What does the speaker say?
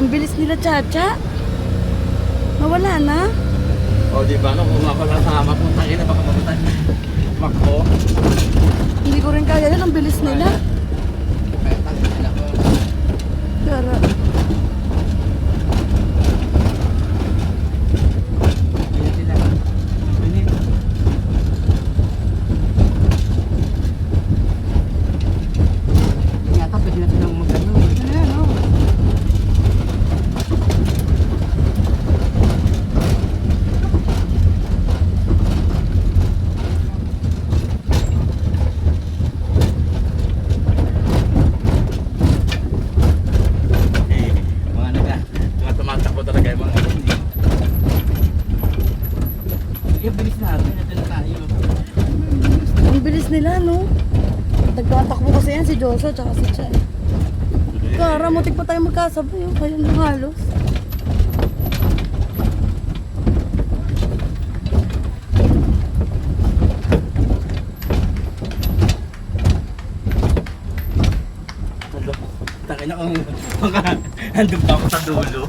Ang bilis nila, Chacha. Nawala na. O, di ba? Kung ako lang sa hamak mo, tayo na baka mamatay. Makbo. Hindi ko rin kaya yan. Ang bilis nila. Kaya tayo nila ko. Gara. Ganyan sila. Ganyan. Yata pwede na silang mag-ano. Ano? Mga tumatakbo talaga yung mga hindi. Sige, bilis natin. Natin na tayo. Ang bilis nila, no? Nagtatakbo kasi yan si Joshua tsaka si Chay. Gara, mutik pa tayo magkasabay. Oh. Kaya nung halos. Takin na kung andun pa ako sa dulo.